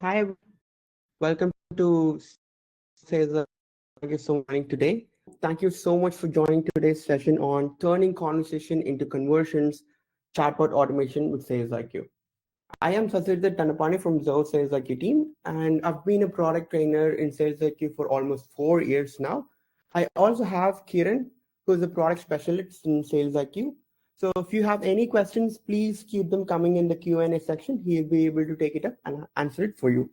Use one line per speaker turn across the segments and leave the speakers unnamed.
Hi, welcome to Sales. Thank you so much today. Thank you so much for joining today's session on turning conversation into conversions, chatbot automation with SalesIQ. I am Sasirda Tanapani from Zoho SalesIQ team, and I've been a product trainer in SalesIQ for almost 4 years now. I also have Kiran, who is a product specialist in SalesIQ. So if you have any questions, please keep them coming in the Q&A section. He'll be able to take it up and answer it for you.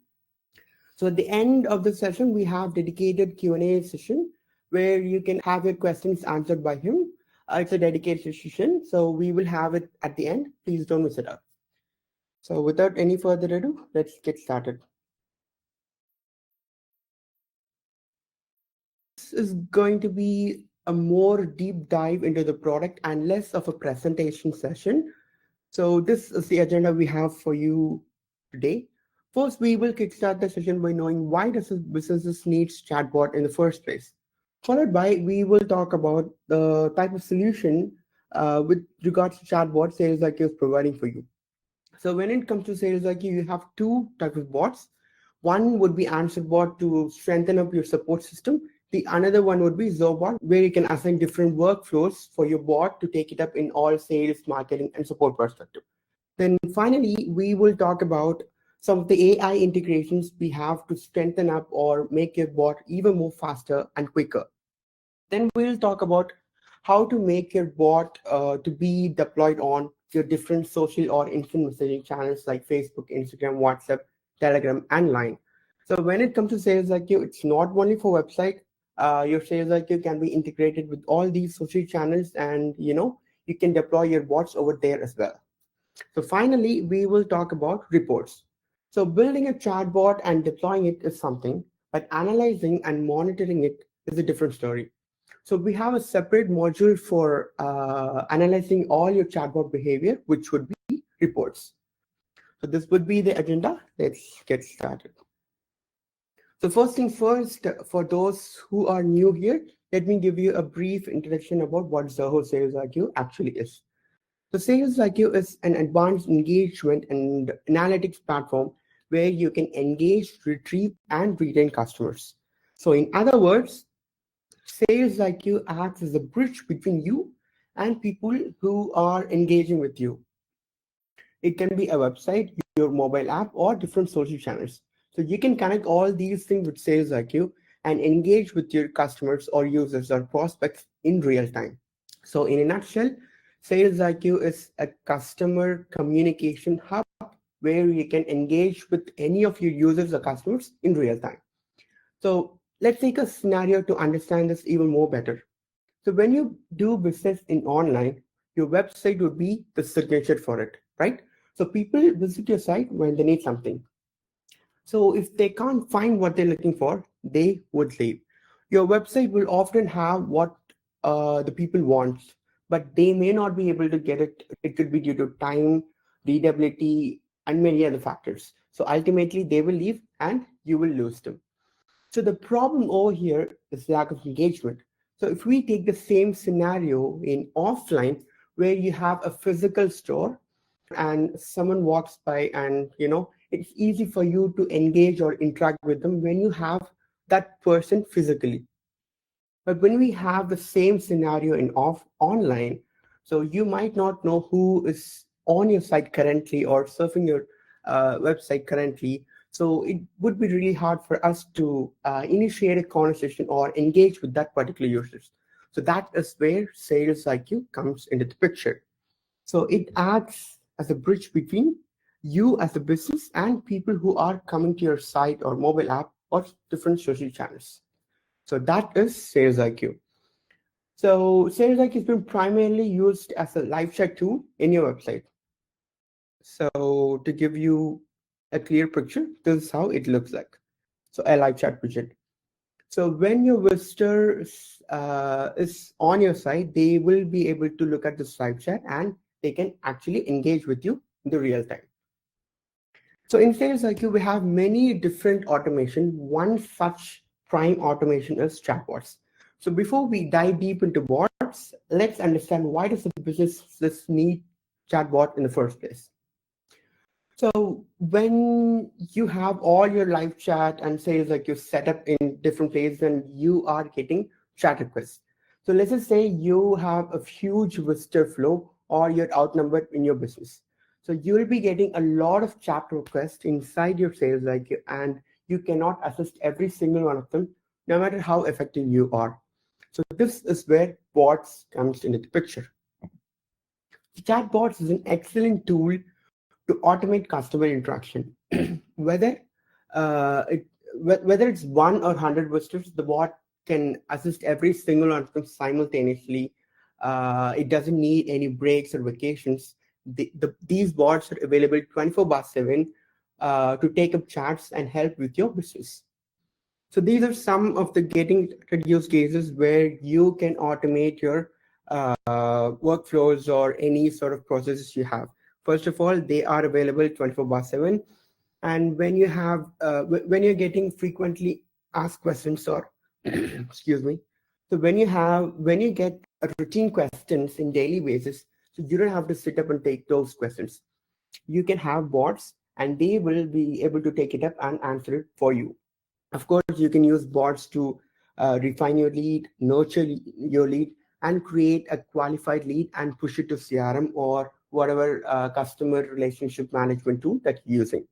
So at the end of the session, we have dedicated Q&A session where you can have your questions answered by him. It's a dedicated session, so we will have it at the end. Please don't miss it out. So without any further ado, let's get started. This is going to be a more deep dive into the product and less of a presentation session. So this is the agenda we have for you today. First, we will kickstart the session by knowing why does businesses needs chatbot in the first place. Followed by, we will talk about the type of solution with regards to chatbot SalesIQ is providing for you. So when it comes to SalesIQ, you have two types of bots. One would be answer bot to strengthen up your support system. The another one would be Zoho, where you can assign different workflows for your bot to take it up in all sales, marketing, and support perspective. Then finally, we will talk about some of the AI integrations we have to strengthen up or make your bot even more faster and quicker. Then we'll talk about how to make your bot to be deployed on your different social or instant messaging channels like Facebook, Instagram, WhatsApp, Telegram, and Line. So when it comes to SalesIQ, it's not only for website. Your SalesIQ can be integrated with all these social channels, and you can deploy your bots over there as well. So finally, we will talk about reports. So building a chatbot and deploying it is something, but analyzing and monitoring it is a different story. So we have a separate module for analyzing all your chatbot behavior, which would be reports. So this would be the agenda. Let's get started. So first things first, for those who are new here, let me give you a brief introduction about what Zoho SalesIQ actually is. So SalesIQ is an advanced engagement and analytics platform where you can engage, retrieve, and retain customers. So in other words, SalesIQ acts as a bridge between you and people who are engaging with you. It can be a website, your mobile app, or different social channels. So you can connect all these things with SalesIQ and engage with your customers or users or prospects in real time. So in a nutshell, SalesIQ is a customer communication hub where you can engage with any of your users or customers in real time. So let's take a scenario to understand this even more better. So when you do business in online, your website would be the signature for it, right? So people visit your site when they need something. So if they can't find what they're looking for, they would leave. Your website will often have what the people want, but they may not be able to get it. It could be due to time, readability, and many other factors. So ultimately, they will leave and you will lose them. So the problem over here is lack of engagement. So if we take the same scenario in offline, where you have a physical store and someone walks by and it's easy for you to engage or interact with them when you have that person physically. But when we have the same scenario in online, so you might not know who is on your site currently or surfing your website currently. So it would be really hard for us to initiate a conversation or engage with that particular users. So that is where SalesIQ comes into the picture. So it acts as a bridge between you as a business and people who are coming to your site or mobile app or different social channels. So that is SalesIQ. So SalesIQ has been primarily used as a live chat tool in your website. So to give you a clear picture, this is how it looks like. So a live chat widget. So when your visitor is on your site, they will be able to look at this live chat and they can actually engage with you in the real time. So in SalesIQ, we have many different automation. One such prime automation is chatbots. So before we dive deep into bots, let's understand why does the business need chatbot in the first place. So when you have all your live chat and sales like you set up in different places and you are getting chat requests. So let's just say you have a huge visitor flow or you're outnumbered in your business. So you'll be getting a lot of chat requests inside your sales like you, and you cannot assist every single one of them, no matter how effective you are. So this is where bots comes into the picture. Chatbots is an excellent tool to automate customer interaction. whether uh, it, whether it's 1 or 100 visitors, the bot can assist every single one of them simultaneously. It doesn't need any breaks or vacations. These bots are available 24/7 to take up chats and help with your business. So these are some of the getting use cases where you can automate your workflows or any sort of processes you have. First of all, they are available 24/7. And when you have when you're getting frequently asked questions or excuse me, so when you get routine questions in daily basis, so you don't have to sit up and take those questions. You can have bots and they will be able to take it up and answer it for you. Of course, you can use bots to refine your lead, nurture your lead, and create a qualified lead and push it to CRM or whatever customer relationship management tool that you're using.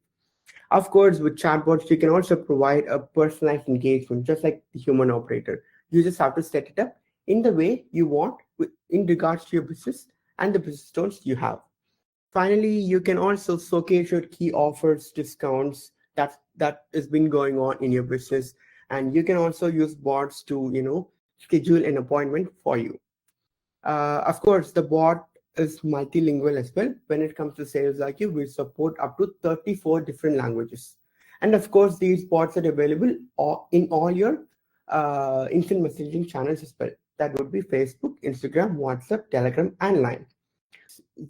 Of course, with chatbots, you can also provide a personalized engagement, just like the human operator. You just have to set it up in the way you want in regards to your business and the business tools you have. Finally, you can also showcase your key offers, discounts that has been going on in your business, and you can also use bots to schedule an appointment for you. Of course, the bot is multilingual as well. When it comes to sales IQ, we support up to 34 different languages, and of course, these bots are available in all your instant messaging channels as well. That would be Facebook, Instagram, WhatsApp, Telegram, and Line.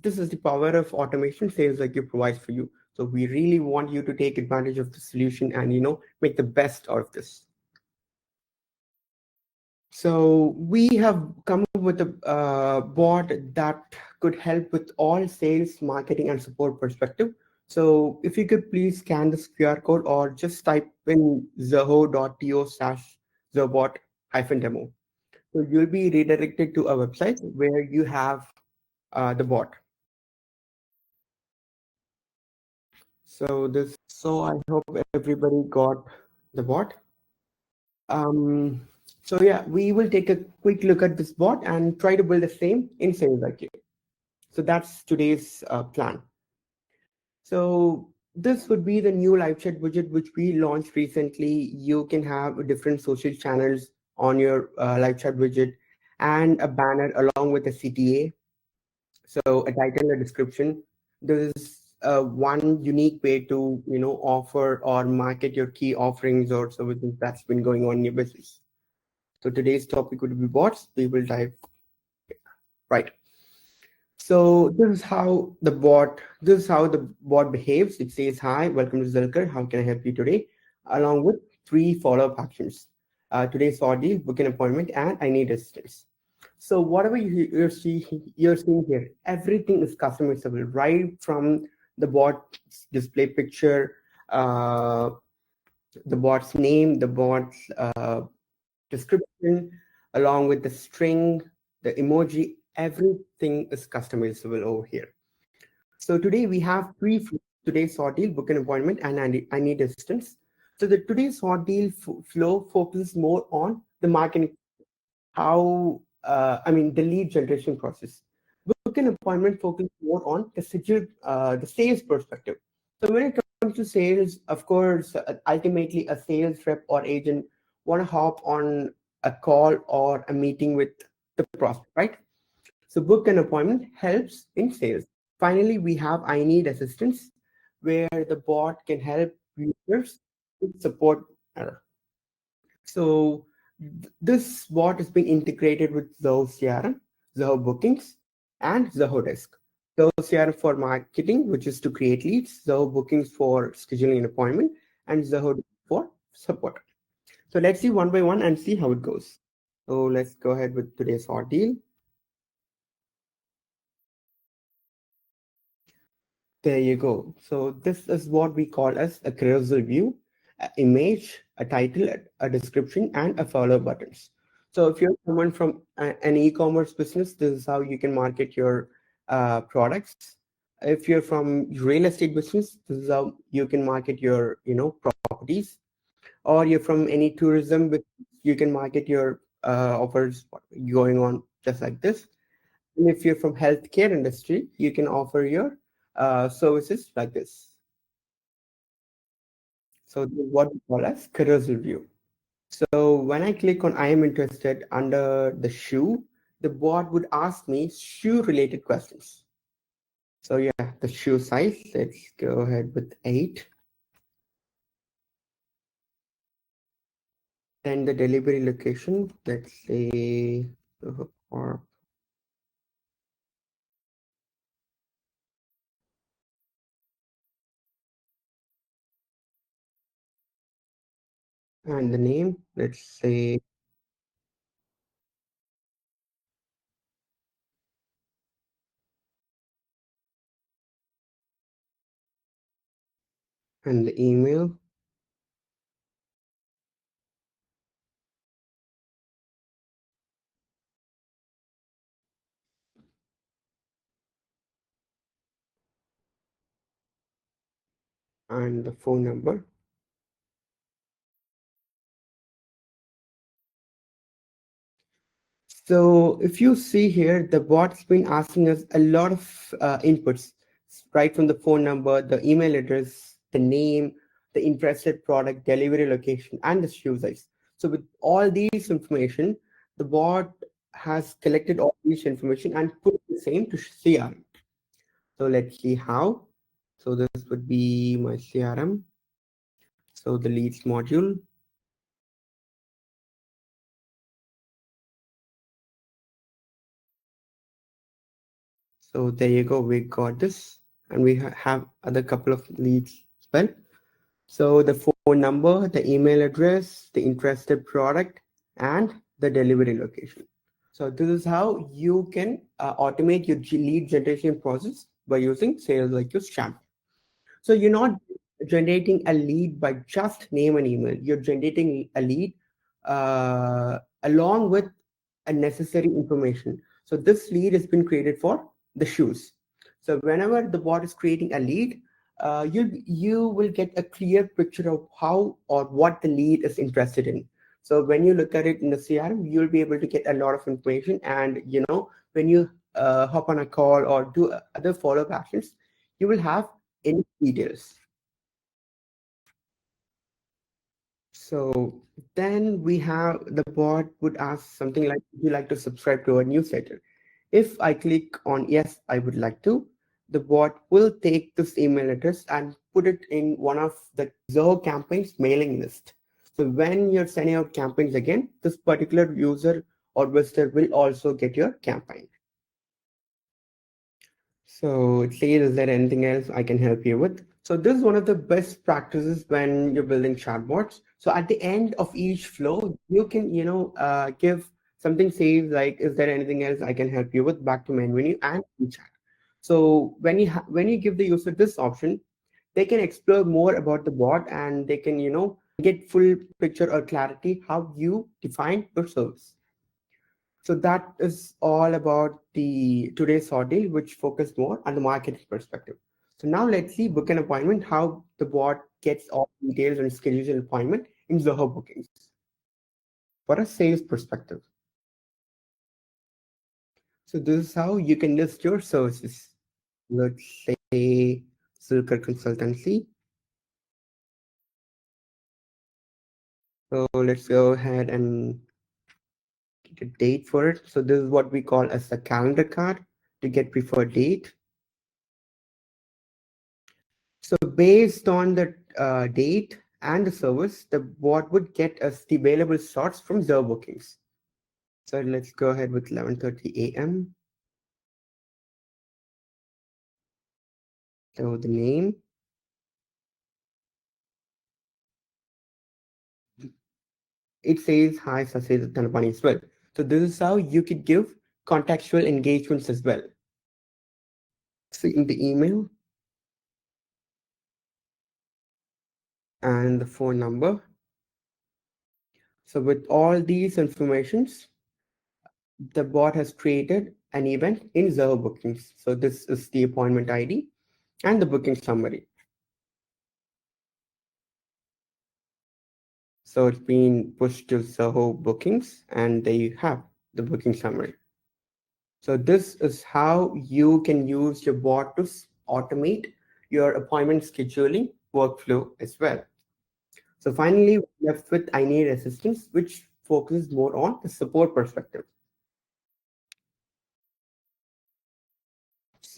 This is the power of automation sales like you provides for you. So we really want you to take advantage of the solution and make the best out of this. So we have come up with a bot that could help with all sales, marketing, and support perspective. So if you could please scan this QR code or just type in zoho.to/zobot-demo. So you'll be redirected to a website where you have the bot. So I hope everybody got the bot. Um, so yeah, we will take a quick look at this bot and try to build the same in SalesIQ. So that's today's plan. So this would be the new live chat widget which we launched recently. You can have different social channels on your live chat widget and a banner along with a CTA. So a title, a description. This is one unique way to offer or market your key offerings or services that's been going on in your business. So today's topic would be bots. We will dive right. So this is how the bot behaves. It says, "Hi, welcome to Zilker. How can I help you today?" Along with 3 follow-up actions. Today's ordeal, book an appointment, and I need assistance. So whatever you're seeing here, everything is customizable, right from the bot's display picture, the bot's name, the bot's description, along with the string, the emoji, everything is customizable over here. So today we have today's ordeal, book an appointment, and I need assistance. So the today's ordeal flow focuses more on the marketing, how the lead generation process. Book an appointment focuses more on the sales perspective. So when it comes to sales, of course, ultimately a sales rep or agent want to hop on a call or a meeting with the prospect, right? So book an appointment helps in sales. Finally, we have I need assistance, where the bot can help users with support. So this bot has been integrated with Zoho CRM, Zoho Bookings, and Zoho Desk. Zoho CRM for marketing, which is to create leads, Zoho Bookings for scheduling an appointment, and Zoho Desk for support. So let's see one by one and see how it goes. So let's go ahead with today's ordeal. There you go. So this is what we call as a carousel view, a image, a title, a description, and a follow buttons. So if you're someone from an e-commerce business, this is how you can market your products. If you're from real estate business, this is how you can market your, properties. Or you're from any tourism business, you can market your offers going on just like this. And if you're from healthcare industry, you can offer your services like this. So this is what we call as carousel view. So when I click on I am interested under the shoe, the bot would ask me shoe related questions. So yeah, the shoe size, let's go ahead with 8. Then the delivery location, let's say, or and the name, let's say, and the email, and the phone number. So if you see here, the bot's been asking us a lot of inputs, right from the phone number, the email address, the name, the interested product, delivery location, and the shoe size. So with all these information, the bot has collected all these information and put the same to CRM. So let's see how. So this would be my CRM. So the leads module. So there you go. We got this, and we have other couple of leads as well. So the phone number, the email address, the interested product, and the delivery location. So this is how you can automate your lead generation process by using SalesIQ's chat. So you're not generating a lead by just name and email. You're generating a lead along with a necessary information. So this lead has been created for the shoes. So whenever the bot is creating a lead, you will get a clear picture of how or what the lead is interested in. So when you look at it in the CRM, you'll be able to get a lot of information. And when you hop on a call or do other follow-up actions, you will have any details. So then we have the bot would ask something like, would you like to subscribe to our newsletter? If I click on yes, I would like to, the bot will take this email address and put it in one of the Zoho campaigns mailing list. So when you're sending out campaigns again, this particular user or visitor will also get your campaign. So it says, is there anything else I can help you with? So this is one of the best practices when you're building chatbots. So at the end of each flow, you can, give something says like, is there anything else I can help you with back to main menu and in chat. So when you give the user this option, they can explore more about the bot and they can, get full picture or clarity how you define your service. So that is all about the today's ordeal, which focused more on the marketing perspective. So now let's see book an appointment, how the bot gets all details and schedules an appointment in Zoho bookings. For a sales perspective. So this is how you can list your services. Let's say Silker Consultancy. So let's go ahead and get a date for it. So this is what we call as a calendar card to get preferred date. So based on the date and the service, the bot would get us the available slots from Zoho bookings. So let's go ahead with 11:30 a.m. So the name, it says hi Sachet Tanapani as well. So this is how you could give contextual engagements as well. So in the email, and the phone number. So with all these informations, the bot has created an event in Zoho Bookings. So this is the appointment ID and the booking summary. So it's been pushed to Zoho Bookings, and there you have the booking summary. So this is how you can use your bot to automate your appointment scheduling workflow as well. So finally, we're left with I Need Assistance, which focuses more on the support perspective.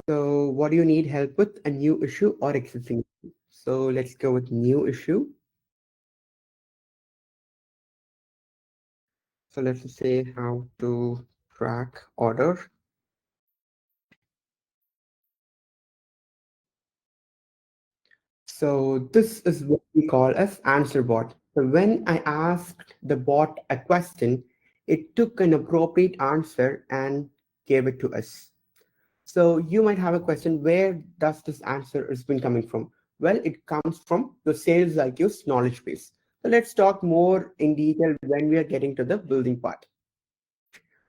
So what do you need help with? A new issue or existing issue? So let's go with new issue. So let's just say how to track order. So this is what we call as answer bot. So when I asked the bot a question, it took an appropriate answer and gave it to us. So you might have a question, where does this answer has been coming from? Well, it comes from the sales IQ's knowledge base. So let's talk more in detail when we are getting to the building part.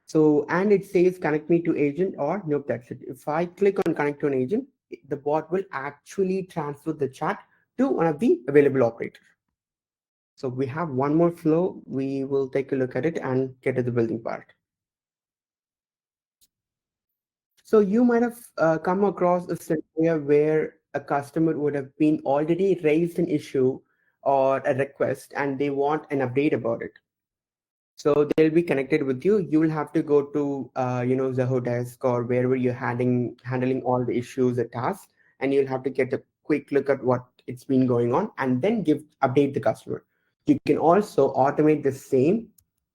So, and it says connect me to agent or nope, that's it. If I click on connect to an agent, the bot will actually transfer the chat to one of the available operators. So we have one more flow. We will take a look at it and get to the building part. So you might have come across a scenario where a customer would have been already raised an issue or a request and they want an update about it. So they'll be connected with you. You will have to go to Zoho desk or wherever you're handling all the issues or tasks, and you'll have to get a quick look at what it's been going on and then give update the customer. You can also automate the same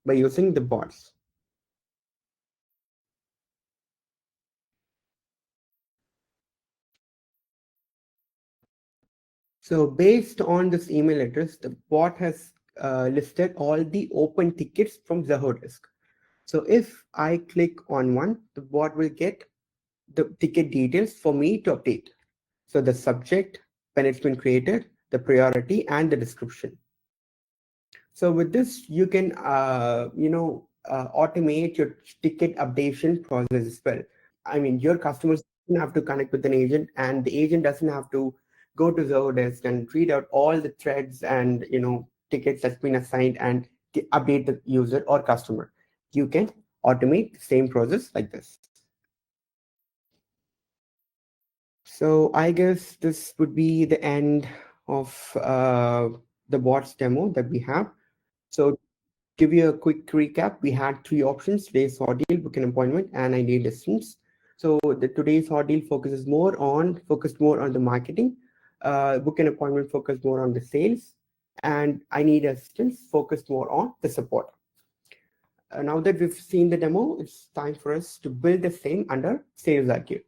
by using the bots. So based on this email address, the bot has listed all the open tickets from Zoho desk. So if I click on one, the bot will get the ticket details for me to update. So the subject, when it's been created, the priority, and the description. So with this, you can, automate your ticket updation process as well. I mean, your customers don't have to connect with an agent, and the agent doesn't have to go to Zodesk and read out all the threads and tickets that's been assigned and update the user or customer. You can automate the same process like this. So I guess this would be the end of the bots demo that we have. So give you a quick recap, we had three options: today's ordeal, book an appointment, and I need distance. So the today's ordeal focused more on the marketing, book an appointment focused more on the sales, and I need assistance focused more on the support. Now that we've seen the demo, it's time for us to build the same under SalesIQ.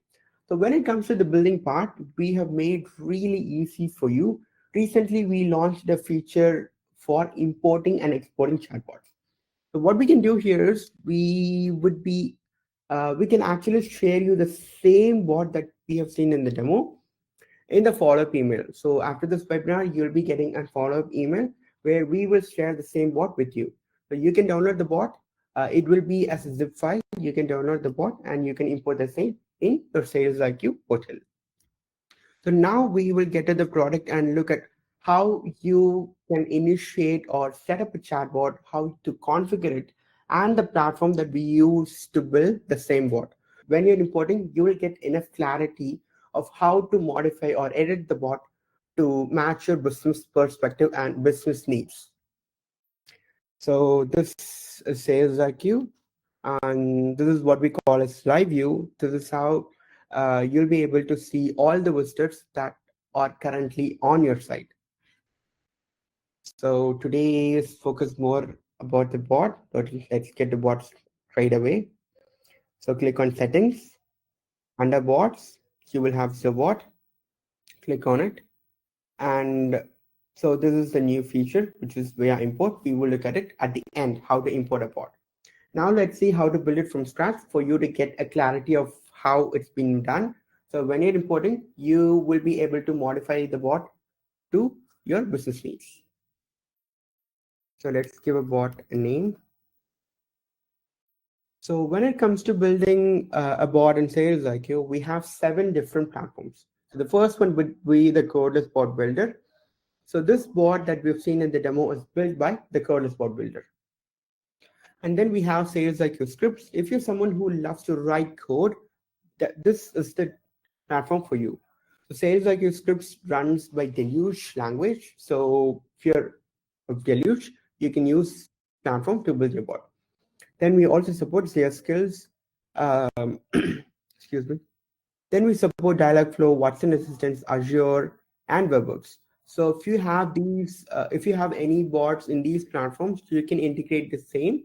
So when it comes to the building part, we have made really easy for you. Recently, we launched a feature for importing and exporting chatbots. So what we can do here is we can actually share you the same bot that we have seen in the demo in the follow-up email. So after this webinar, you'll be getting a follow-up email where we will share the same bot with you. So you can download the bot. It will be as a zip file. You can download the bot and you can import the same in your SalesIQ portal. So now we will get to the product and look at how you can initiate or set up a chatbot, how to configure it, and the platform that we use to build the same bot. When you're importing, you will get enough clarity of how to modify or edit the bot to match your business perspective and business needs. So this is Sales IQ, and this is what we call as live view. This is how you'll be able to see all the visitors that are currently on your site. So today is focused more about the bot, but let's get the bots right away. So click on settings. Under bots, you will have the bot. Click on it. And so this is the new feature, which is via import. We will look at it at the end, how to import a bot. Now let's see how to build it from scratch for you to get a clarity of how it's being done. So when you're importing, you will be able to modify the bot to your business needs. So let's give a bot a name. So when it comes to building a bot in SalesIQ, we have 7 different platforms. So the first one would be the Codeless Bot Builder. So this bot that we've seen in the demo is built by the Codeless Bot Builder. And then we have SalesIQ Scripts. If you're someone who loves to write code, this is the platform for you. So SalesIQ Scripts runs by Deluge language. So if you're of Deluge, you can use platform to build your bot. Then we also support sales skills. Excuse me. Then we support Dialogflow, Watson Assistants, Azure, and Webworks. So if you have any bots in these platforms, you can integrate the same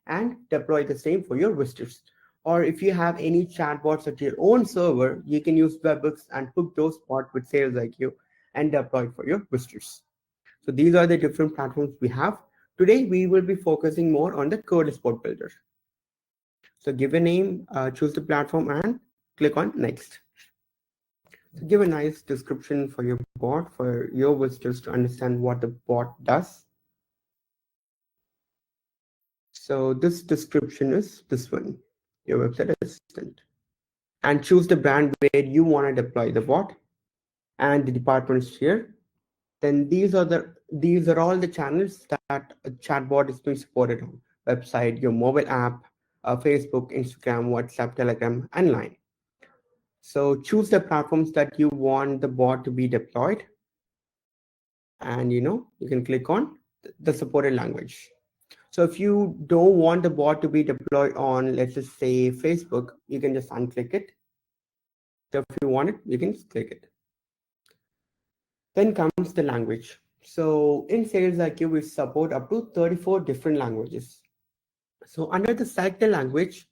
and deploy the same for your visitors. Or if you have any chatbots at your own server, you can use Webworks and hook those bots with SalesIQ and deploy it for your visitors. So these are the different platforms we have. Today, we will be focusing more on the Codeless Bot Builder. So give a name, choose the platform, and click on Next. So give a nice description for your bot, for your visitors to understand what the bot does. So this description is this one, your website assistant. And choose the brand where you want to deploy the bot and the departments here. Then these are all the channels that a chatbot is being supported on: website, your mobile app, Facebook, Instagram, WhatsApp, Telegram, and Line. So choose the platforms that you want the bot to be deployed, and you can click on the supported language. So if you don't want the bot to be deployed on, let's just say, Facebook, you can just unclick it. So if you want it, you can just click it. Then comes the language. So in SalesIQ, we support up to 34 different languages. So under the select the language,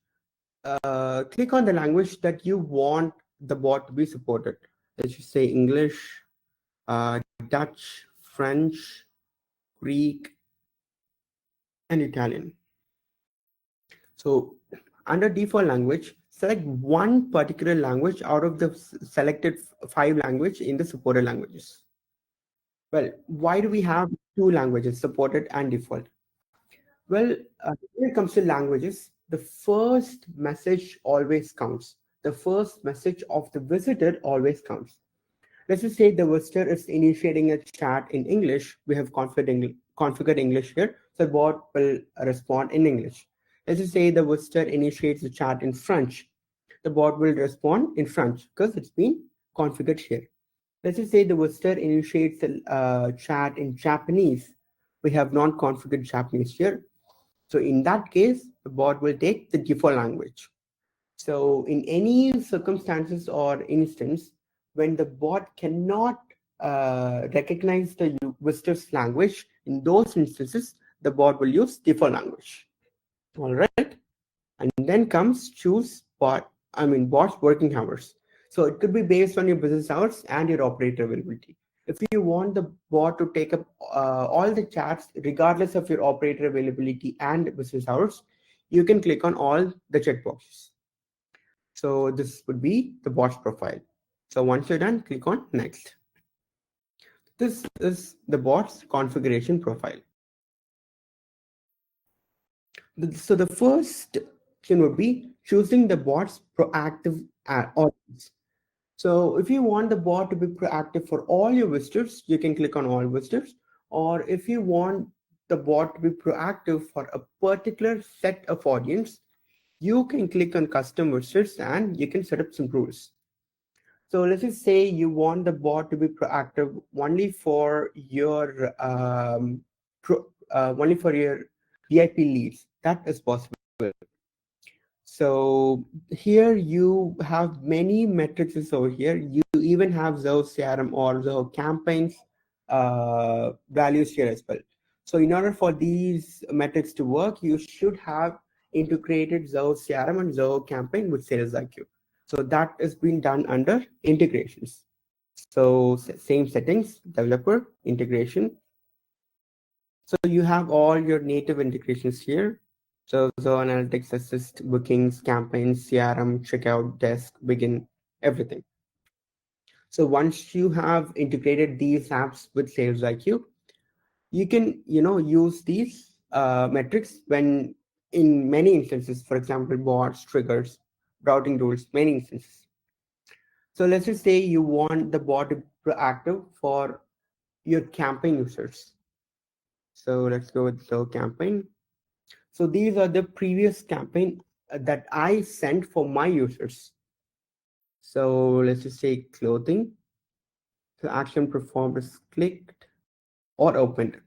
click on the language that you want the bot to be supported. Let's just say English, Dutch, French, Greek, and Italian. So under default language, select one particular language out of the selected 5 languages in the supported languages. Well, why do we have 2 languages, supported and default? Well, when it comes to languages, the first message always counts. The first message of the visitor always counts. Let's just say the visitor is initiating a chat in English. We have configured English here, so the bot will respond in English. Let's just say the visitor initiates a chat in French. The bot will respond in French because it's been configured here. Let's just say the visitor initiates a chat in Japanese. We have not configured Japanese here. So in that case, the bot will take the default language. So in any circumstances or instance, when the bot cannot recognize the visitor's language, in those instances, the bot will use default language. All right. And then comes choose bot's working hours. So it could be based on your business hours and your operator availability. If you want the bot to take up all the chats, regardless of your operator availability and business hours, you can click on all the checkboxes. So this would be the bot's profile. So once you're done, click on Next. This is the bot's configuration profile. So the first option would be choosing the bot's proactive audience. So if you want the bot to be proactive for all your visitors, you can click on all visitors. Or if you want the bot to be proactive for a particular set of audience, you can click on custom visitors and you can set up some rules. So let's just say you want the bot to be proactive only for your VIP leads. That is possible. So here you have many metrics over here. You even have Zoho CRM or Zoho campaigns values here as well. So in order for these metrics to work, you should have integrated Zoho CRM and Zoho campaign with SalesIQ. So that is being done under integrations. So same settings, developer, integration. So you have all your native integrations here. So Zoho Analytics, Assist, Bookings, Campaigns, CRM, Checkout, Desk, Begin, everything. So once you have integrated these apps with SalesIQ, you can use these metrics when in many instances, for example, bots, triggers, routing rules, many instances. So let's just say you want the bot to be proactive for your campaign users. So let's go with the campaign. So these are the previous campaign that I sent for my users. So let's just say clothing. So action performed is clicked or opened.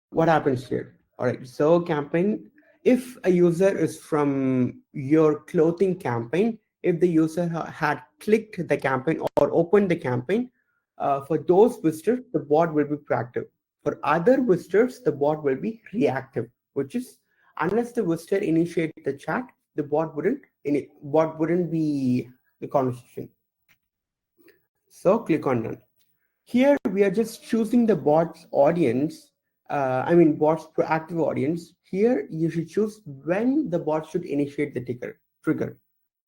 What happens here? All right, so campaign, if a user is from your clothing campaign, if the user had clicked the campaign or opened the campaign, for those visitors, the bot will be proactive. For other visitors, the bot will be reactive, which is unless the visitor initiates the chat, the bot wouldn't be the conversation. So click on done. Here we are just choosing the bot's audience. Bot's proactive audience. Here you should choose when the bot should initiate the trigger.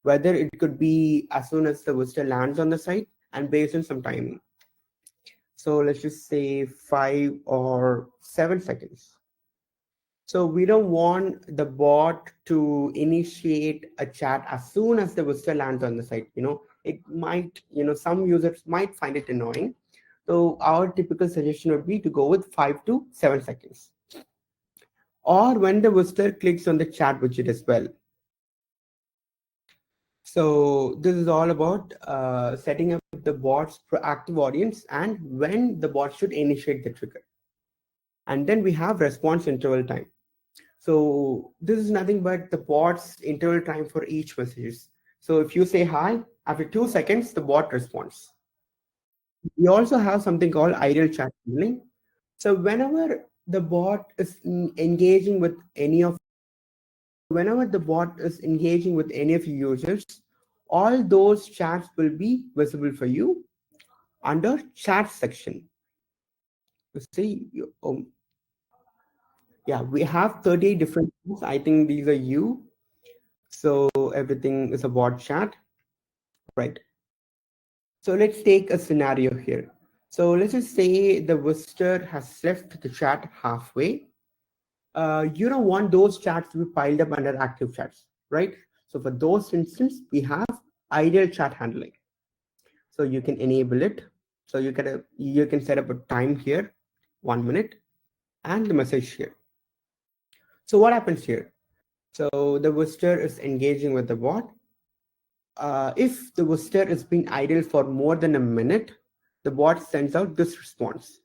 Whether it could be as soon as the visitor lands on the site and based on some timing. So let's just say 5 or 7 seconds. So we don't want the bot to initiate a chat as soon as the visitor lands on the site. It might, some users might find it annoying. So our typical suggestion would be to go with 5 to 7 seconds. Or when the visitor clicks on the chat widget as well. So this is all about setting up the bot's proactive audience and when the bot should initiate the trigger. And then we have response interval time. So this is nothing but the bot's interval time for each message. So if you say hi, after 2 seconds, the bot responds. We also have something called idle chat handling. So whenever the bot is engaging with any of your users, all those chats will be visible for you under chat section. You see, yeah, we have 30 different things. I think these are you. So everything is a bot chat, right? So let's take a scenario here. So let's just say the visitor has left the chat halfway. You don't want those chats to be piled up under active chats, right? So for those instances, we have ideal chat handling. So you can enable it. So you can set up a time here, 1 minute, and the message here. So what happens here? So the visitor is engaging with the bot. If the visitor is being idle for more than a minute, the bot sends out this response.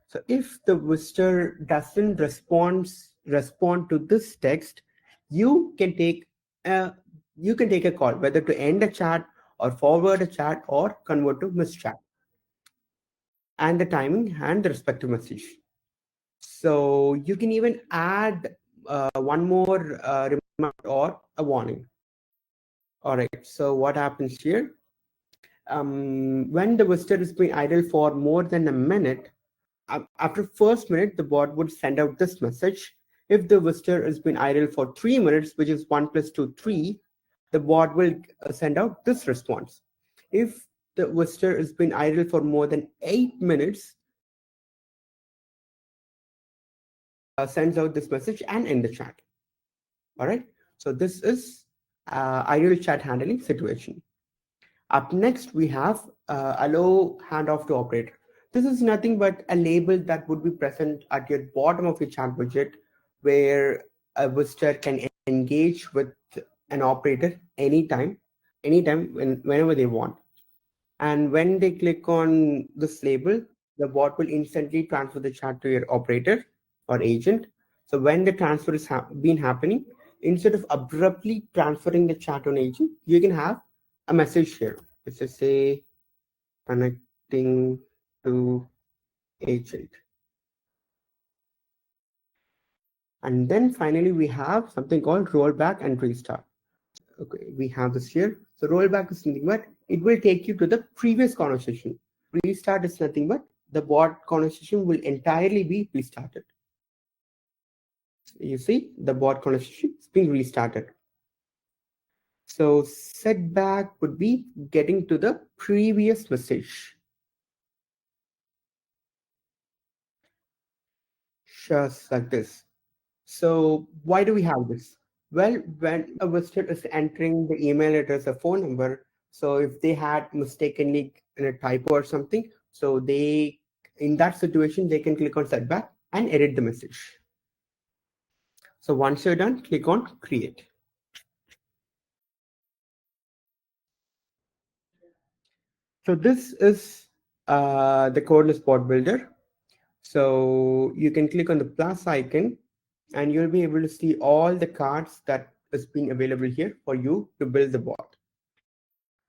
So if the visitor doesn't respond to this text, you can take a call, whether to end a chat or forward a chat or convert to miss chat, and the timing and the respective message. So you can even add one more reminder or a warning. All right. So what happens here? When the visitor is being idle for more than a minute, after first minute, the bot would send out this message. If the visitor has been idle for 3 minutes, which is 1 plus 2, 3, the bot will send out this response. If the visitor has been idle for more than 8 minutes, sends out this message and end the chat. All right. So this is ideal chat handling situation. Up next, we have allow handoff to operator. This is nothing but a label that would be present at your bottom of your chat widget where a visitor can engage with an operator anytime whenever they want. And when they click on this label, the bot will instantly transfer the chat to your operator or agent. So when the transfer is been happening, instead of abruptly transferring the chat on agent, you can have a message here. Let's just say connecting to agent. And then finally, we have something called rollback and restart. Okay, we have this here. So rollback is nothing but it will take you to the previous conversation. Restart is nothing but the bot conversation will entirely be restarted. So you see the bot conversation is being restarted. So setback would be getting to the previous message. Just like this. So why do we have this? Well, when a visitor is entering the email address or phone number, so if they had mistakenly in a typo or something, so they, in that situation, they can click on setback and edit the message. So once you're done, click on create. So this is the Codeless bot builder. So you can click on the plus icon and you'll be able to see all the cards that is being available here for you to build the bot.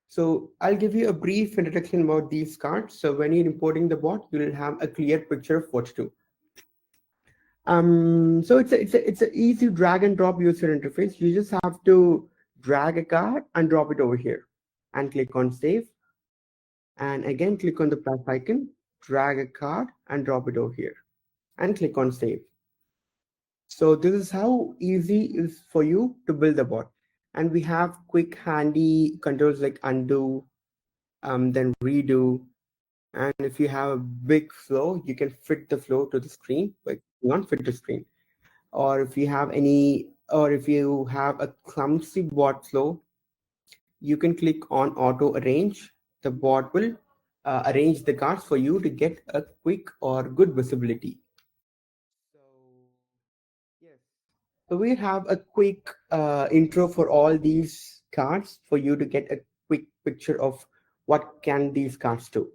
So I'll give you a brief introduction about these cards. So when you're importing the bot, you'll have a clear picture of what to do. So it's a easy drag and drop user interface. You just have to drag a card and drop it over here and click on save. And again, click on the plus icon, drag a card and drop it over here and click on save. So this is how easy it is for you to build the bot. And we have quick handy controls like undo, then redo. And if you have a big flow, you can fit the flow to the screen, but not fit to screen. Or if you have a clumsy bot flow, you can click on auto arrange. The bot will arrange the cards for you to get a quick or good visibility. So yes. So we have a quick intro for all these cards for you to get a quick picture of what can these cards do.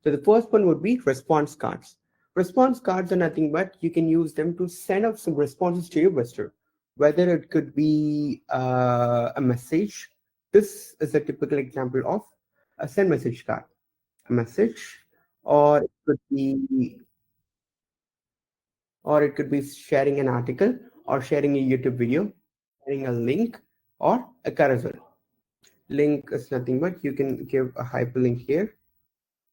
So the first one would be response cards. Response cards are nothing but you can use them to send out some responses to your visitor, whether it could be a message. This is a typical example of a send message card, a message, or it could be sharing an article or sharing a YouTube video, sharing a link or a carousel. Link is nothing but you can give a hyperlink here,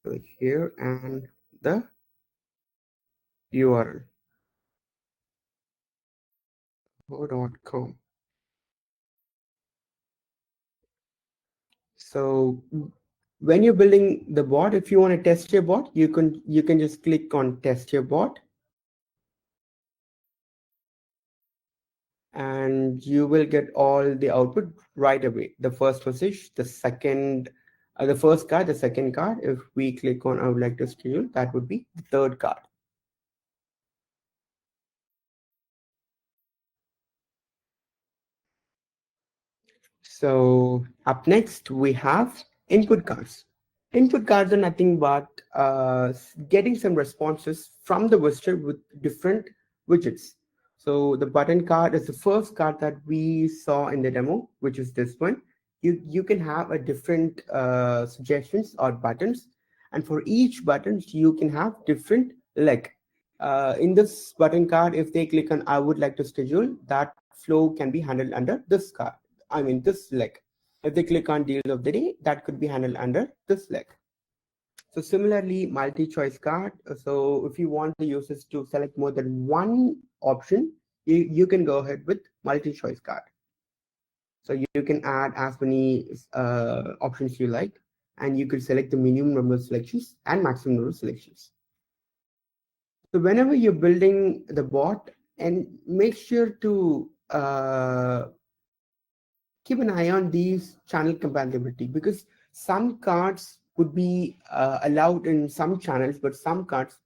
click here, and the URL.com. So when you're building the bot, if you want to test your bot, you can just click on test your bot and you will get all the output right away. The first message, the first card, the second card. If we click on I would like to schedule, that would be the third card. So up next we have input cards. Input cards are nothing but getting some responses from the visitor with different widgets. So the button card is the first card that we saw in the demo, which is this one. You can have a different suggestions or buttons, and for each button you can have different leg. In this button card, if they click on I would like to schedule, that flow can be handled under this card. I mean this leg. If they click on deal of the day, that could be handled under this leg. So similarly, multi-choice card. So if you want the users to select more than one option, you can go ahead with multi-choice card. So you can add as many options you like, and you could select the minimum number of selections and maximum number of selections. So whenever you're building the bot, and make sure to keep an eye on these channel compatibility, because some cards would be allowed in some channels, but some cards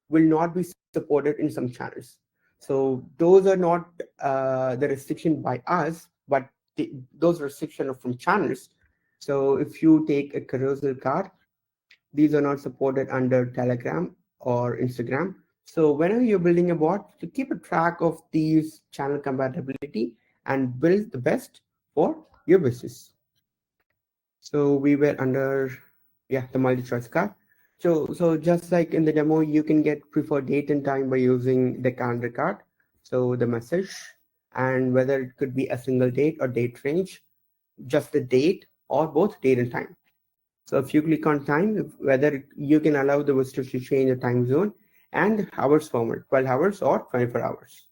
will not be supported in some channels. So those are not the restriction by us, but those restrictions are from channels. So if you take a carousel card, these are not supported under Telegram or Instagram. So whenever you're building a bot, to keep a track of these channel compatibility and build the best for your business. So we were under, yeah, the multi-choice card. So just like in the demo, you can get preferred date and time by using the calendar card. So the message, and whether it could be a single date or date range, just the date or both date and time. So if you click on time, whether you can allow the visitor to change the time zone and hours format, 12 hours or 24 hours.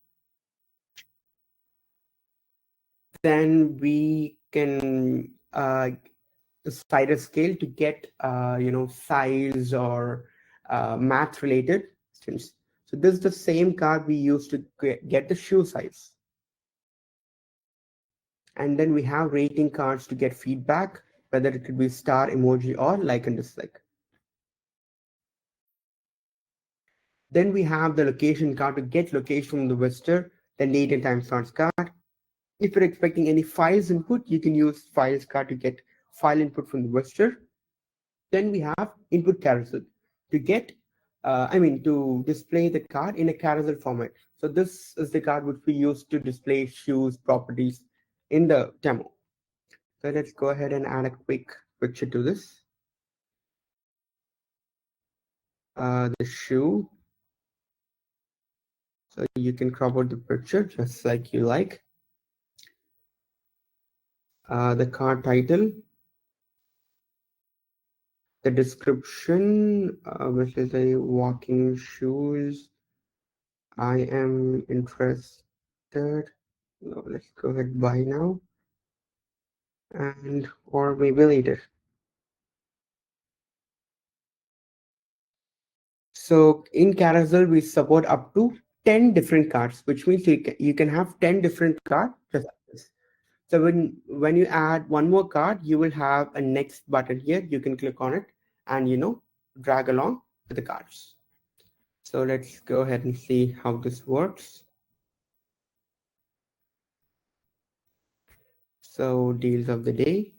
Then we can cite a scale to get size or math related things. So this is the same card we use to get the shoe size. And then we have rating cards to get feedback, whether it could be star emoji or like and dislike. Then we have the location card to get location from the visitor, then date and time starts card. If you're expecting any files input, you can use files card to get file input from the visitor. Then we have input carousel to get, to display the card in a carousel format. So this is the card which we use to display shoes properties in the demo. So let's go ahead and add a quick picture to this. The shoe. So you can crop out the picture just like you like. The card title. The description, which is a walking shoes. I am interested. No, let's go ahead buy now. And or maybe later. So in Carousel, we support up to 10 different cards, which means you can have 10 different cards just like this. So when you add one more card, you will have a next button here. You can click on it and drag along with the cards. So let's go ahead and see how this works. So deals of the day.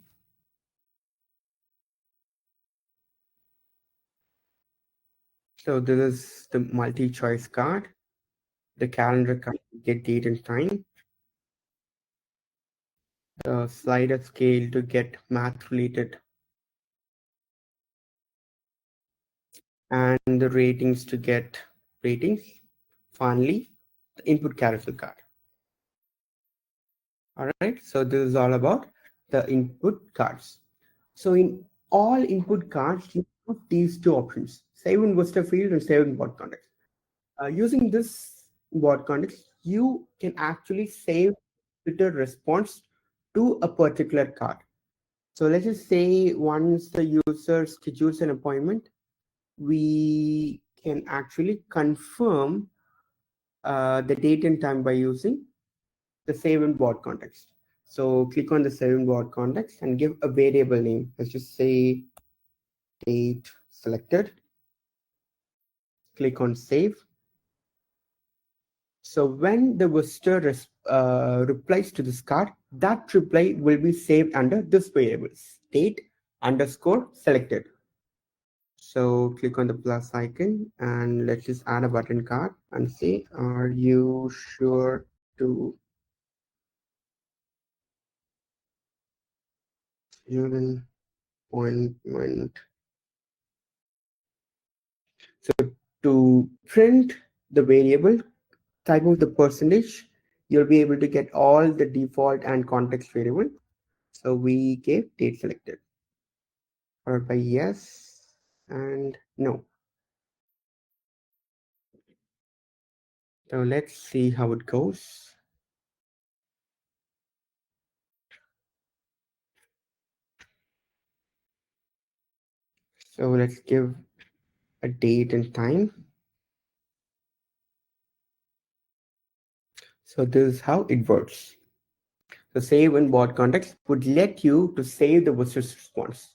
So this is the multi-choice card, the calendar card, get date and time, the slider scale to get math related, and the ratings to get ratings. Finally, the input carousel card. All right, so this is all about the input cards. So in all input cards, you have these two options, save in visitor field and save in bot context. Using this bot context, you can actually save Twitter response to a particular card. So let's just say once the user schedules an appointment, we can actually confirm the date and time by using the save in bot context. So click on the save in bot context and give a variable name. Let's just say date selected. Click on save. So when the visitor replies to this card, that reply will be saved under this variable, date underscore selected. So click on the plus icon and let's just add a button card and say, are you sure to schedule appointment? So to print the variable, type of the percentage, you'll be able to get all the default and context variable. So we gave date selected, followed by yes and no. So let's see how it goes. So let's give a date and time. So this is how it works. The save in bot context would let you to save the visitor's response.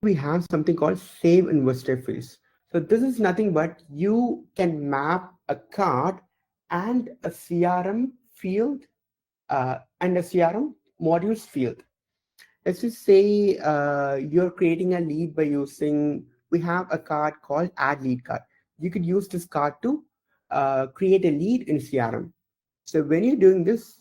We have something called save in visitor fields. So this is nothing but you can map a card and a CRM field and a CRM modules field. Let's just say you're creating a lead by using, we have a card called add lead card. You could use this card to create a lead in CRM. So when you're doing this,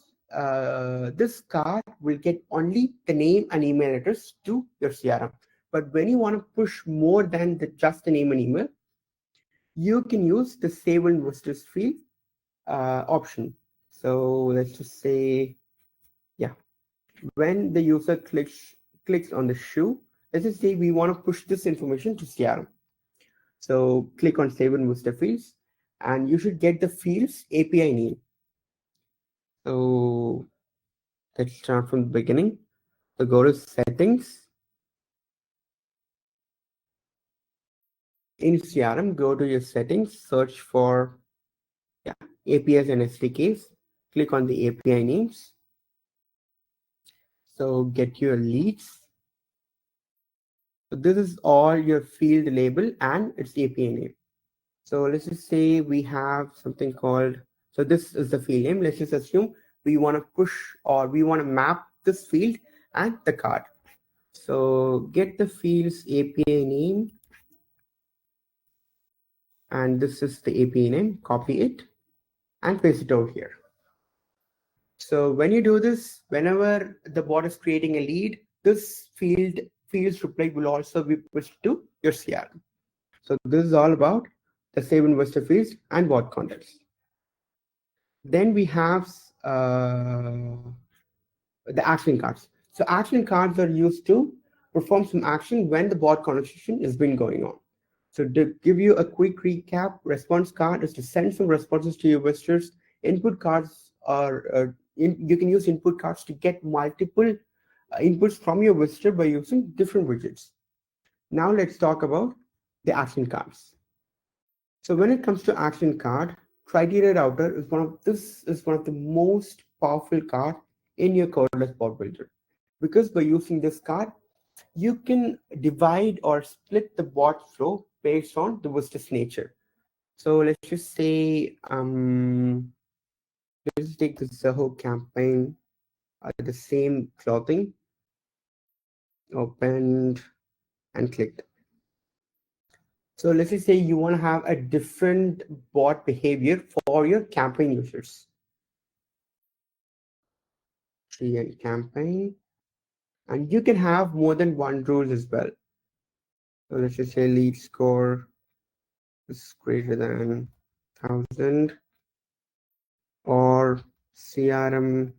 this card will get only the name and email address to your CRM. But when you want to push more than just the name and email, you can use the save and visitors field option. So let's just say, yeah, when the user clicks on the shoe, let's just say we want to push this information to CRM. So click on save and visitor fields, and you should get the fields API name. So Let's start from the beginning. So go to settings. In CRM, go to your settings, search for APIs and SDKs. Click on the API names. So get your leads. So this is all your field label and its API name. So let's just say we have something called, so this is the field name. Let's just assume we want to push or we want to map this field and the card. So get the field's API name, and this is the API name. Copy it and paste it over here. So when you do this, whenever the bot is creating a lead, this field's reply will also be pushed to your CRM. So this is all about the save investor fields and bot context. Then we have the action cards. So action cards are used to perform some action when the bot conversation has been going on. So to give you a quick recap, response card is to send some responses to your visitors. Input cards are, you can use input cards to get multiple inputs from your visitor by using different widgets. Now let's talk about the action cards. So when it comes to action card, criteria router is one of the most powerful card in your Codeless bot builder, because by using this card, you can divide or split the bot flow based on the visitor's nature. So let's just say, let's take the Zoho campaign, the same clothing, opened and clicked. So let's just say you want to have a different bot behavior for your campaign users. And campaign, and you can have more than one rule as well. So let's just say lead score is greater than 1000, or CRM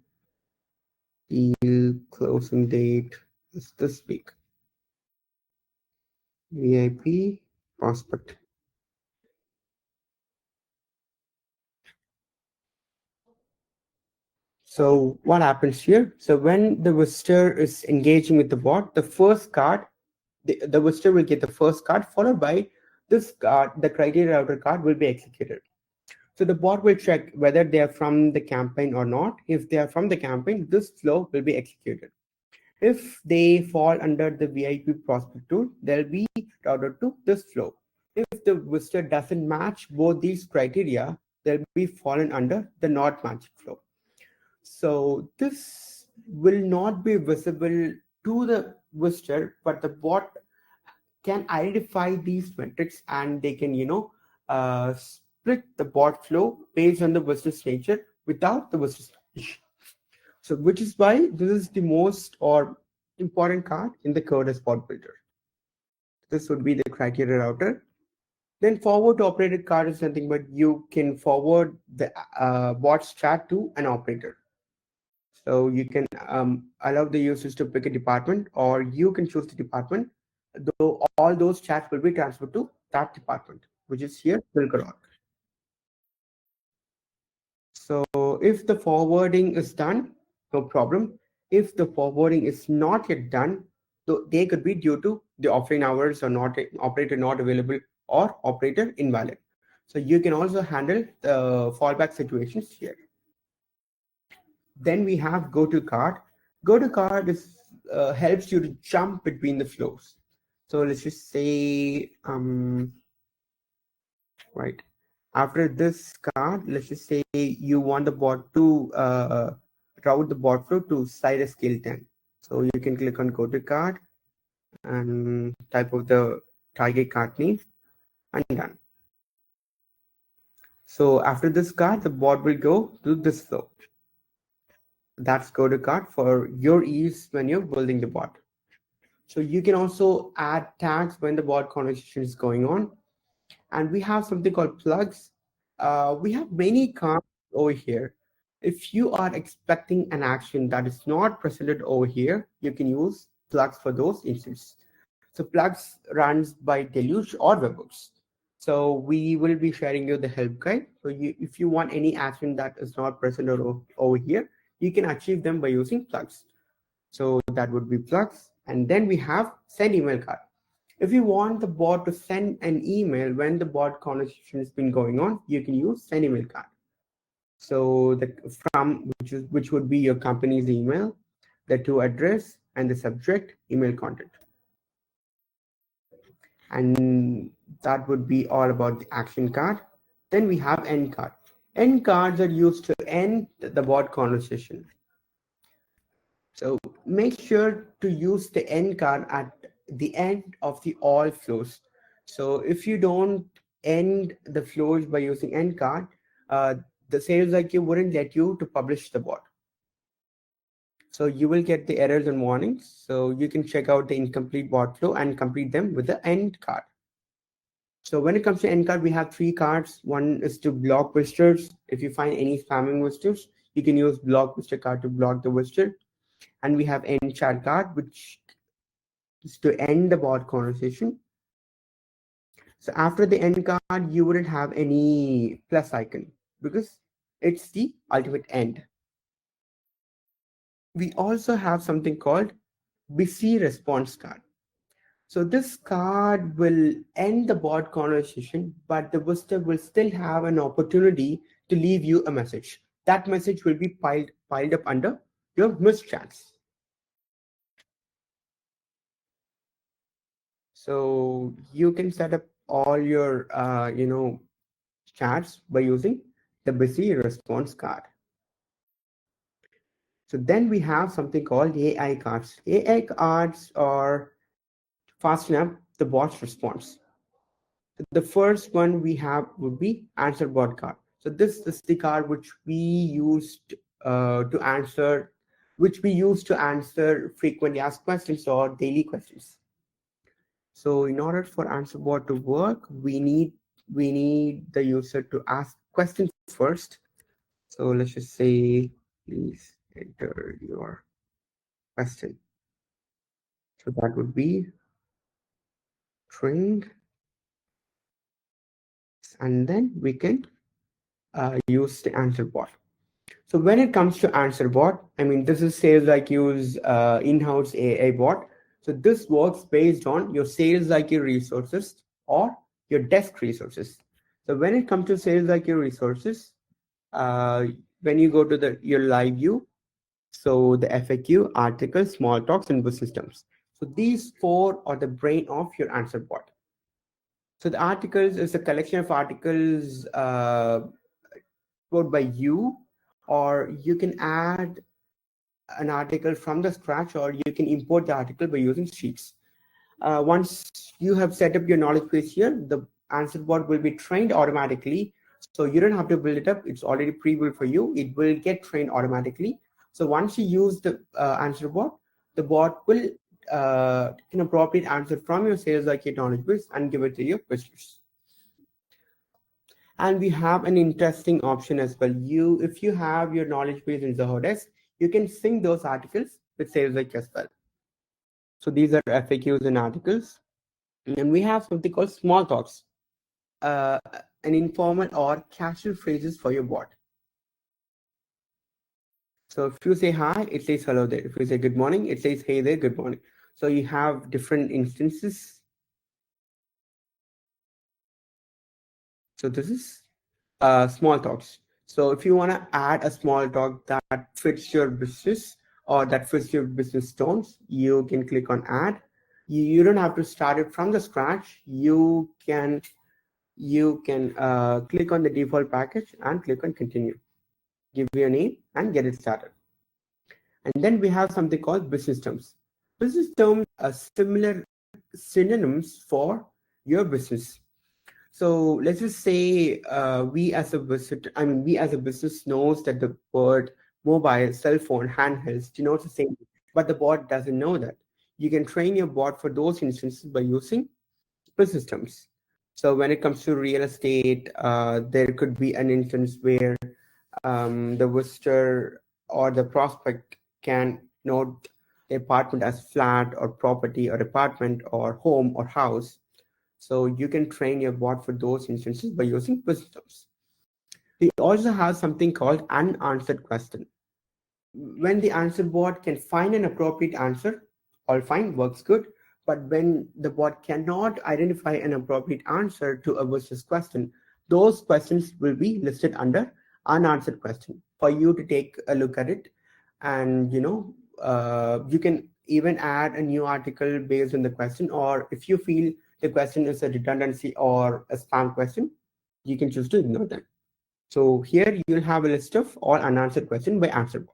deal closing date is this week. VIP prospect. So what happens here? So when the visitor is engaging with the bot, the first card, the visitor will get the first card, followed by this card, the criteria router card will be executed. So the bot will check whether they are from the campaign or not. If they are from the campaign, this flow will be executed. If they fall under the VIP prospect tool, they'll be routed to this flow. If the visitor doesn't match both these criteria, they'll be fallen under the not match flow. So this will not be visible to the visitor, but the bot can identify these metrics, and they can, split the bot flow based on the visitor's nature without the visitor's knowledge. So which is why this is the most or important card in the Codeless bot builder. This would be the criteria router. Then forward to operator card is nothing but you can forward the bot's chat to an operator. So you can allow the users to pick a department, or you can choose the department, though all those chats will be transferred to that department, which is here Wilcorog. So if the forwarding is done, no problem. If the forwarding is not yet done, so they could be due to the offline hours or not operator not available or operator invalid. So you can also handle the fallback situations here. Then we have go to card. Go to card is helps you to jump between the flows. So let's just say right after this card, let's just say you want the bot to route the bot flow to side a scale 10. So you can click on go to card and type of the target card name and done. So after this card, the bot will go to this flow. That's go to card for your ease when you're building the bot. So you can also add tags when the bot conversation is going on. And we have something called plugs. We have many cards over here. If you are expecting an action that is not presented over here, you can use plugs for those instances. So plugs runs by Deluge or Webhooks. So we will be sharing you the help guide. So if you want any action that is not present over here, you can achieve them by using plugs. So that would be plugs. And then we have send email card. If you want the bot to send an email when the bot conversation has been going on, you can use send email card. So the from which would be your company's email, the to address, and the subject email content. And that would be all about the action card. Then we have end card. End cards are used to end the bot conversation. So make sure to use the end card at the end of the all flows. So if you don't end the flows by using end card, uh, the sales IQ wouldn't let you to publish the bot. So you will get the errors and warnings. So you can check out the incomplete bot flow and complete them with the end card. So when it comes to end card, we have three cards. One is to block visitors. If you find any spamming visitors, you can use block visitor card to block the visitor. And we have end chat card, which is to end the bot conversation. So after the end card, you wouldn't have any plus icon because it's the ultimate end. We also have something called busy response card. So this card will end the bot conversation, but the visitor will still have an opportunity to leave you a message. That message will be piled up under your missed chats. So you can set up all your chats by using the busy response card. So then we have something called AI cards. AI cards are fast enough the bot's response. The first one we have would be answer bot card. So this is the card which we used to answer, frequently asked questions or daily questions. So in order for answer bot to work, we need the user to ask questions first. So let's just say, please enter your question. So that would be trained, and then we can use the answer bot. So when it comes to answer bot, I mean, this is Sales IQ's in-house AI bot. So this works based on your Sales IQ resources or your desk resources. So when it comes to Sales IQ resources, when you go to your live view, so the FAQ, articles, small talks, and business terms. So these four are the brain of your answer bot. So the articles is a collection of articles wrote by you, or you can add an article from the scratch, or you can import the article by using sheets. Once you have set up your knowledge base here, the answer bot will be trained automatically. So you don't have to build it up. It's already pre-built for you. It will get trained automatically. So once you use the answer bot, the bot will take an appropriate answer from your sales IQ knowledge base and give it to your visitors. And we have an interesting option as well. If you have your knowledge base in Zoho Desk, you can sync those articles with SalesIQ as well. So these are FAQs and articles. And we have something called small talks, an informal or casual phrases for your bot. So if you say hi, it says hello there. If you say good morning, it says hey there, good morning. So you have different instances. So this is small talks. So if you want to add a small talk that fits your business or that fits your business tones, you can click on add. You don't have to start it from the scratch. You can click on the default package and click on continue. Give your name and get it started. And then we have something called business terms. Business terms are similar synonyms for your business. So let's just say we as a business knows that the word mobile, cell phone, handhelds denotes the same, but the bot doesn't know that. You can train your bot for those instances by using business terms. So when it comes to real estate, there could be an instance where the visitor or the prospect can note the apartment as flat or property or apartment or home or house. So you can train your bot for those instances by using business terms. We also have something called unanswered question. When the answer bot can find an appropriate answer, all fine, works good. But when the bot cannot identify an appropriate answer to a versus question, those questions will be listed under unanswered question for you to take a look at it. And you can even add a new article based on the question, or if you feel the question is a redundancy or a spam question, you can choose to ignore them. So here you'll have a list of all unanswered questions by answer.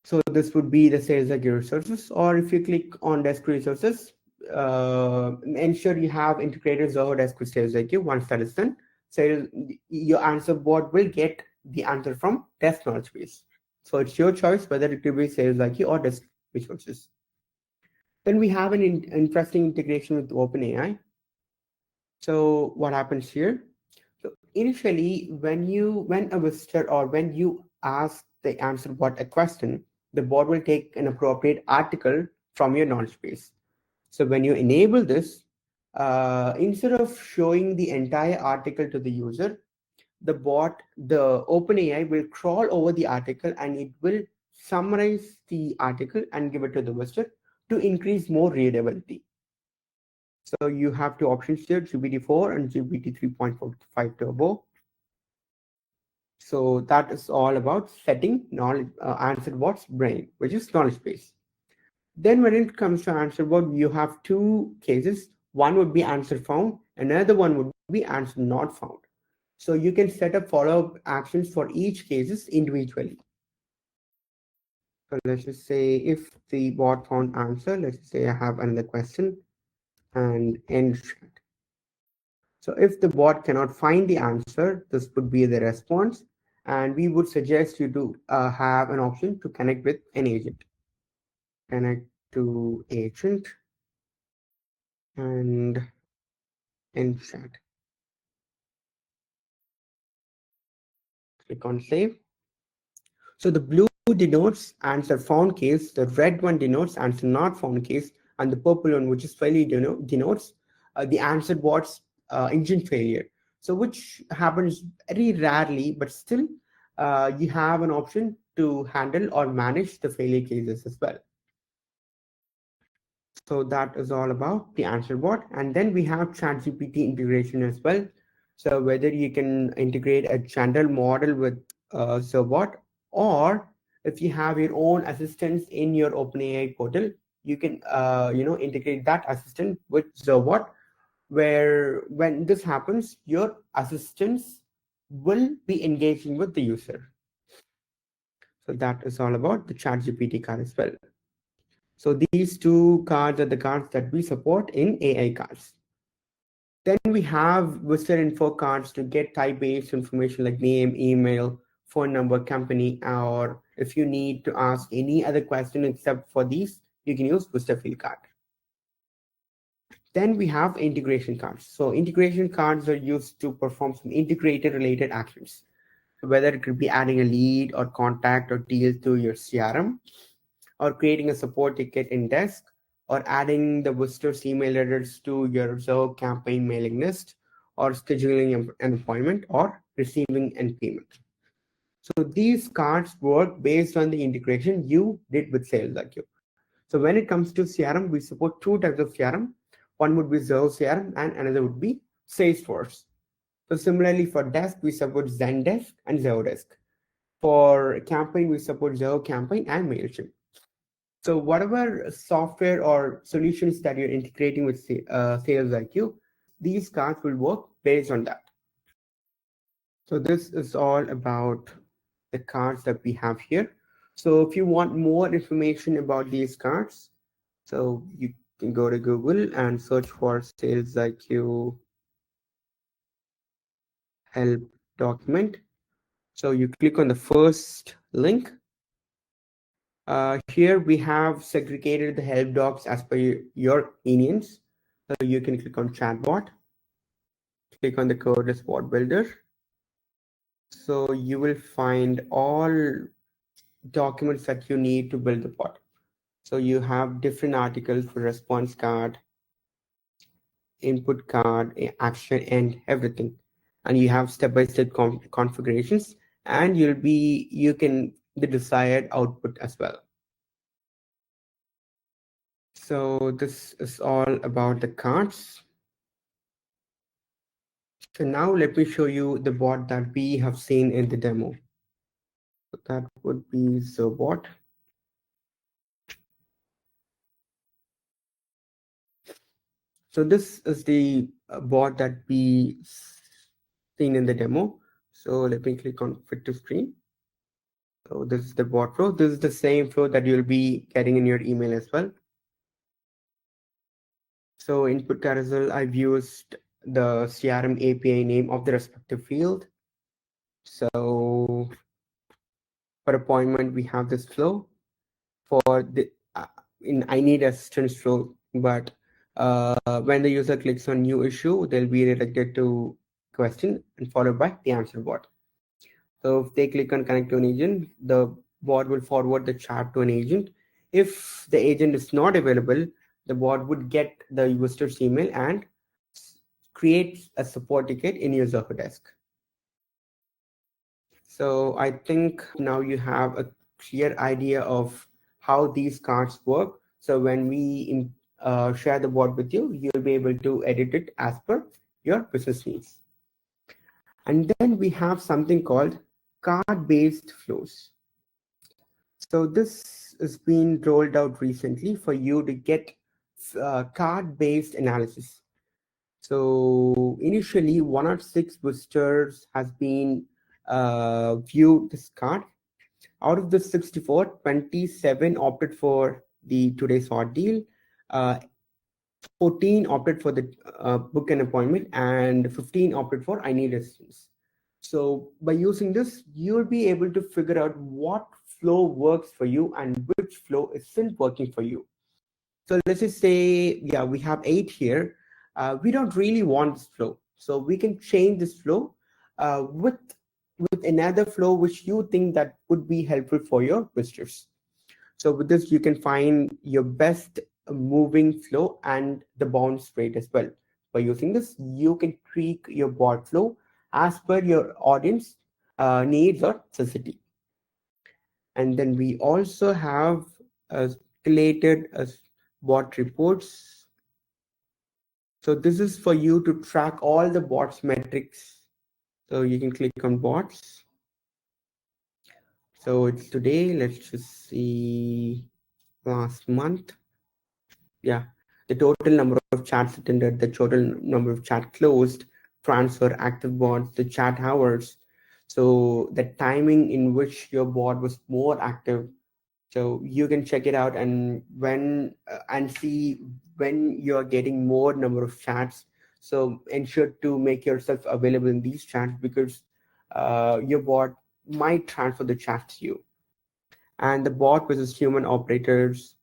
So this would be the SalesIQ resources, or if you click on desk resources, ensure you have integrated Zoho Desk with SalesIQ. Once that is done, sales, your answer bot will get the answer from desk knowledge base. So it's your choice whether it will be SalesIQ or desk resources. Then we have an interesting integration with OpenAI. So what happens here? So initially, when a visitor or when you ask the answer bot a question, the bot will take an appropriate article from your knowledge base. So when you enable this, instead of showing the entire article to the user, the OpenAI will crawl over the article and it will summarize the article and give it to the visitor to increase more readability. So you have two options here, GPT-4 and GPT 3.45 Turbo. So that is all about setting knowledge answer bot's brain, which is knowledge base. Then when it comes to answer bot, you have two cases. One would be answer found, another one would be answer not found. So you can set up follow-up actions for each cases individually. So let's just say if the bot found answer, let's just say I have another question and end chat. So if the bot cannot find the answer, this would be the response. And we would suggest you to have an option to connect with an agent. Connect to agent and end chat. Click on save. So the blue denotes answer found case, the red one denotes answer not found case, and the purple one, which is failure, denotes the answer bot's engine failure. So which happens very rarely, but still you have an option to handle or manage the failure cases as well. So that is all about the answer bot. And then we have ChatGPT integration as well. So whether you can integrate a general model with Zoho, or if you have your own assistants in your OpenAI portal, you can integrate that assistant with Zoho, where when this happens, your assistants will be engaging with the user. So that is all about the ChatGPT card as well. So these two cards are the cards that we support in AI cards. Then we have visitor info cards to get type-based information like name, email, phone number, company, or if you need to ask any other question except for these, you can use visitor field card. Then we have integration cards. So integration cards are used to perform some integrated related actions, whether it could be adding a lead or contact or deal to your CRM, or creating a support ticket in desk, or adding the visitor's email address to your Zoho campaign mailing list, or scheduling an appointment, or receiving an payment. So these cards work based on the integration you did with SalesIQ. So when it comes to CRM, we support two types of CRM. One would be Zoho CRM and another would be Salesforce. So similarly for desk, we support Zendesk and Zoho Desk. For campaign, we support Zoho Campaign and MailChimp. So whatever software or solutions that you're integrating with SalesIQ, these cards will work based on that. So this is all about the cards that we have here. So if you want more information about these cards, so you can go to Google and search for SalesIQ help document. So you click on the first link. Here we have segregated the help docs as per your convenience. So you can click on Chatbot, click on the Codeless bot builder. So you will find all documents that you need to build the bot. So you have different articles for response card, input card, action, and everything. And you have step-by-step configurations and you can the desired output as well. So this is all about the cards. So now let me show you the bot that we have seen in the demo. So that would be Zoho. So this is the bot that we seen in the demo. So let me click on fit to screen. So this is the bot flow. This is the same flow that you'll be getting in your email as well. So input carousel, I've used the CRM API name of the respective field. So for appointment, we have this flow. For the in I need assistance flow, but when the user clicks on new issue, they'll be redirected to question and followed by the answer bot. So if they click on connect to an agent, the bot will forward the chat to an agent. If the agent is not available, the bot would get the user's email and create a support ticket in your Zoho desk. So I think now you have a clear idea of how these cards work. So when we share the bot with you, you'll be able to edit it as per your business needs. And then we have something called card-based flows. So this has been rolled out recently for you to get card-based analysis. So initially, 106 boosters has been viewed this card. Out of the 64, 27 opted for the today's hot deal. 14 opted for the book an appointment, and 15 opted for I need assistance. So by using this, you'll be able to figure out what flow works for you and which flow isn't working for you. So let's just say, yeah, we have 8 here. We don't really want this flow. So we can change this flow with another flow which you think that would be helpful for your visitors. So with this, you can find your best moving flow and the bounce rate as well. By using this, you can tweak your bot flow as per your audience needs or necessity. And then we also have collated bot reports. So this is for you to track all the bots metrics. So you can click on bots. So it's today. Let's just see last month. Yeah, the total number of chats attended, the total number of chat closed, transfer, active bots, the chat hours. So the timing in which your bot was more active. So you can check it out and and see when you're getting more number of chats. So ensure to make yourself available in these chats because your bot might transfer the chat to you. And the bot versus human operators,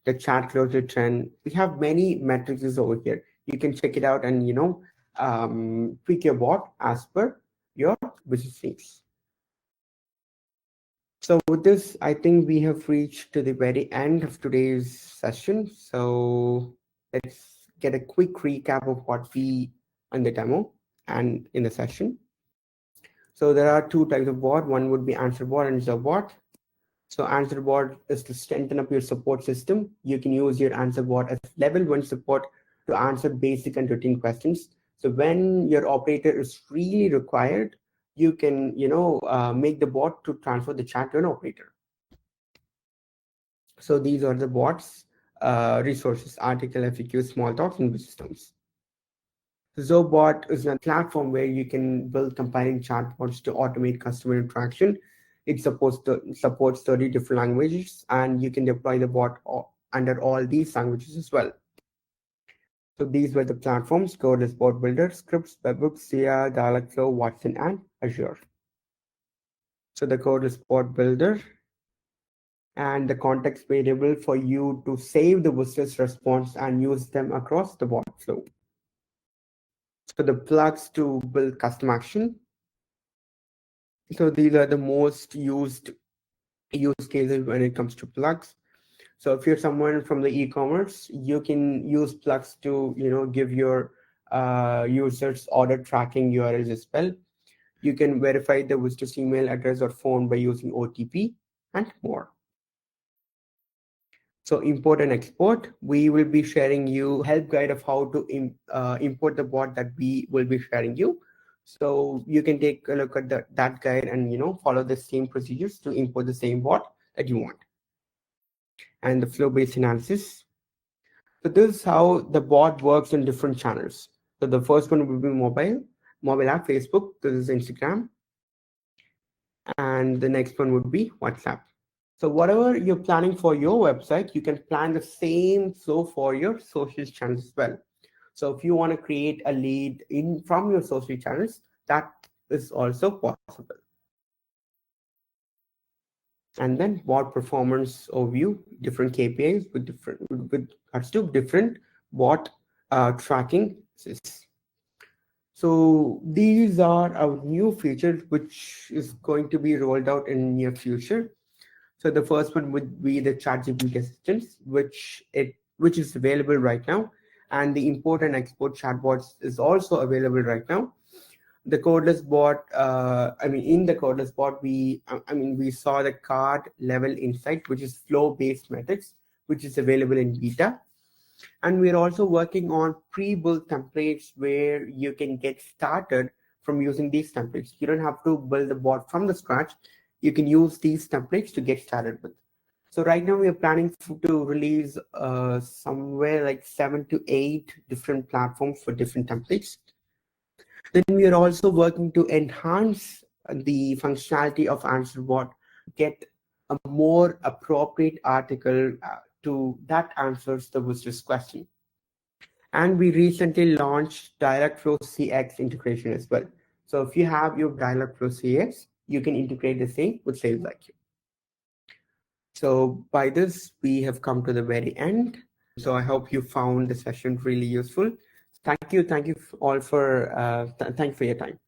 the chat closure trend. We have many metrics over here. You can check it out and tweak your bot as per your business needs. So with this, I think we have reached to the very end of today's session. So let's get a quick recap of what we on the demo and in the session. So there are 2 types of bot. One would be answer bot and Zoho bot. So answer bot is to strengthen up your support system. You can use your answer bot as level 1 support to answer basic and routine questions. So when your operator is really required, you can make the bot to transfer the chat to an operator. So these are the bots, resources, article, FAQ, small talks, and systems. Zobot is a platform where you can build compiling chatbots to automate customer interaction. It supports 30 different languages, and you can deploy the bot under all these languages as well. So these were the platforms: Codeless Bot Builder, Scripts, Webhooks, Sia, Dialogflow, Watson, and Azure. So the Codeless Bot Builder and the context variable for you to save the visitor's response and use them across the bot flow. So the plugs to build custom action. So these are the most used use cases when it comes to plugs. So if you're someone from the e-commerce, you can use plugs to give your users order tracking URLs as well. You can verify the visitor's email address or phone by using OTP and more. So import and export, we will be sharing you help guide of how to import the bot that we will be sharing you. So you can take a look at that guide and follow the same procedures to import the same bot that you want. And the flow-based analysis. So this is how the bot works in different channels. So the first one will be mobile app, Facebook. This is Instagram. And the next one would be WhatsApp. So whatever you're planning for your website, you can plan the same flow for your social channels as well. So if you want to create a lead in from your social channels, that is also possible. And then bot performance overview, different KPIs with different bot tracking. So these are our new features which is going to be rolled out in near future. So the first one would be the ChatGPT assistants, which is available right now, and the import and export chatbots is also available right now. The Codeless bot, in the Codeless bot, we saw the card level insight, which is flow-based metrics, which is available in beta. And we're also working on pre-built templates where you can get started from using these templates. You don't have to build the bot from the scratch. You can use these templates to get started with. So right now we are planning to release somewhere like 7 to 8 different platforms for different templates. Then we are also working to enhance the functionality of AnswerBot, get a more appropriate article to that answers the visitor's question. And we recently launched Dialogflow CX integration as well. So if you have your Dialogflow CX, you can integrate the same with SalesIQ. So by this, we have come to the very end. So I hope you found the session really useful. Thank you all for thank you for your time.